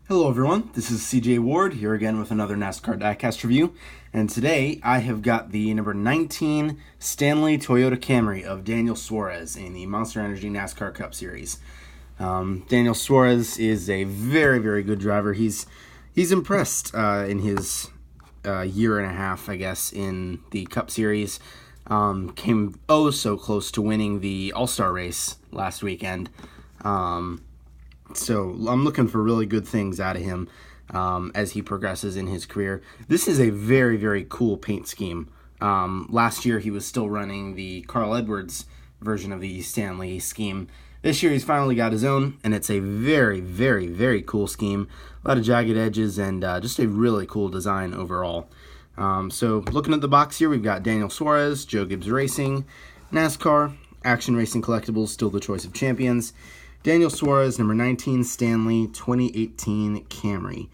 Hello everyone, this is CJ Ward here again with another NASCAR Diecast review, and today I have got the number 19 Stanley Toyota Camry of Daniel Suárez in the Monster Energy NASCAR Cup Series. Daniel Suárez is a very, very good driver. He's impressed in his year and a half, I guess, in the Cup Series. Came so close to winning the All-Star race last weekend. So I'm looking for really good things out of him as he progresses in his career. This is a very, very cool paint scheme. Last year he was still running the Carl Edwards version of the Stanley scheme. This year he's finally got his own, and it's a very, very, very cool scheme. A lot of jagged edges and just a really cool design overall. So looking at the box here, we've got Daniel Suárez, Joe Gibbs Racing, NASCAR, Action Racing Collectibles, still the choice of champions. Daniel Suárez, number 19, Stanley, 2018 Camry.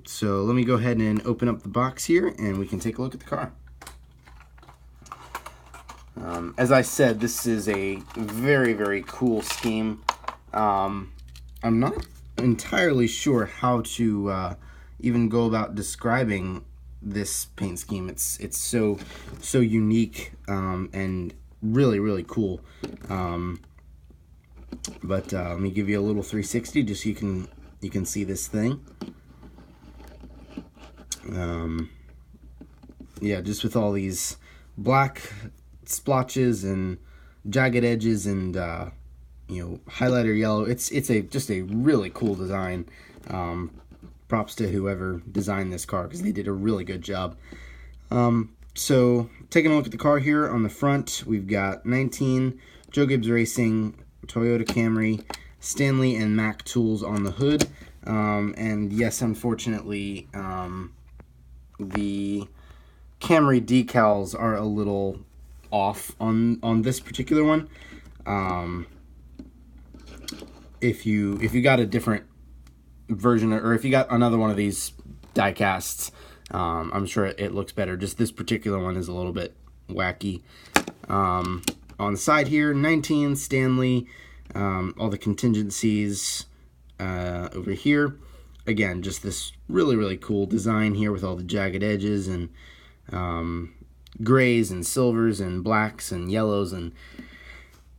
So let me go ahead and open up the box here, and we can take a look at the car. As I said, this is a very, very cool scheme. I'm not entirely sure how to even go about describing this paint scheme. It's so unique and really, really cool. But let me give you a little 360 just so you can see this thing. Yeah, just with all these black splotches and jagged edges and highlighter yellow. It's just a really cool design. Props to whoever designed this car because they did a really good job. So taking a look at the car here on the front, we've got 19 Joe Gibbs Racing Toyota Camry, Stanley and Mac tools on the hood. And yes, unfortunately, the Camry decals are a little off on this particular one. If you got a different version, or if you got another one of these die casts, I'm sure it looks better. Just this particular one is a little bit wacky. On the side here, 19 Stanley, all the contingencies over here. Again, just this really, really cool design here with all the jagged edges and grays and silvers and blacks and yellows, and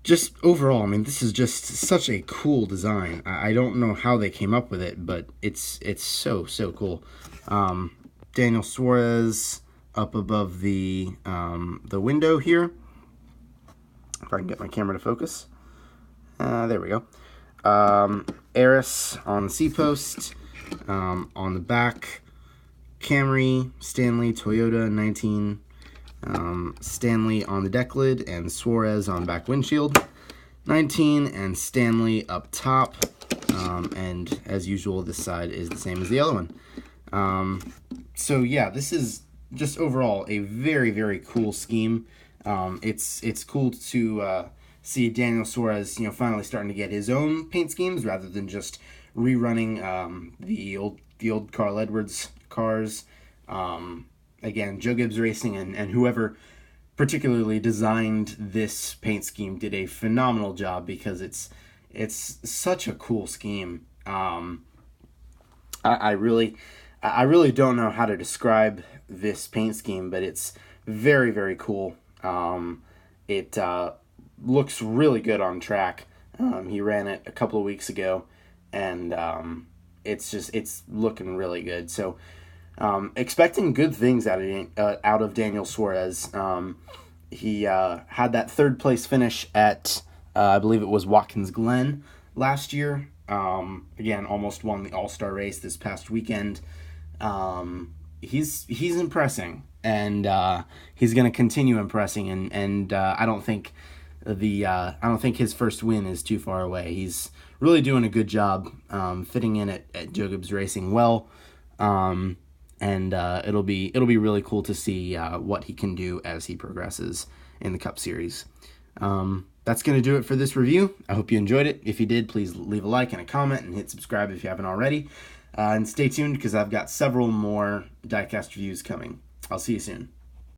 just overall, I mean, this is just such a cool design. I don't know how they came up with it, but it's so cool. Daniel Suárez up above the window here. If I can get my camera to focus. There we go. Eris on the C-post. On the back, Camry, Stanley, Toyota, 19. Stanley on the deck lid, and Suárez on back windshield. 19 and Stanley up top. And as usual, this side is the same as the other one. So yeah, this is just overall a very, very cool scheme. It's cool to see Daniel Suárez, finally starting to get his own paint schemes rather than just rerunning the old Carl Edwards cars. Again, Joe Gibbs Racing and whoever particularly designed this paint scheme did a phenomenal job because it's such a cool scheme. I really don't know how to describe this paint scheme, but it's very, very cool. It looks really good on track. He ran it a couple of weeks ago, and it's looking really good. So expecting good things out of Daniel Suárez. He had that third place finish at I believe it was Watkins Glen last year. Again, almost won the All-Star race this past weekend. He's impressing. And he's going to continue impressing, and I don't think his first win is too far away. He's really doing a good job fitting in at Joe Gibbs Racing well, and it'll be really cool to see what he can do as he progresses in the Cup Series. That's going to do it for this review. I hope you enjoyed it. If you did, please leave a like and a comment and hit subscribe if you haven't already. And stay tuned because I've got several more Diecast reviews coming. I'll see you soon.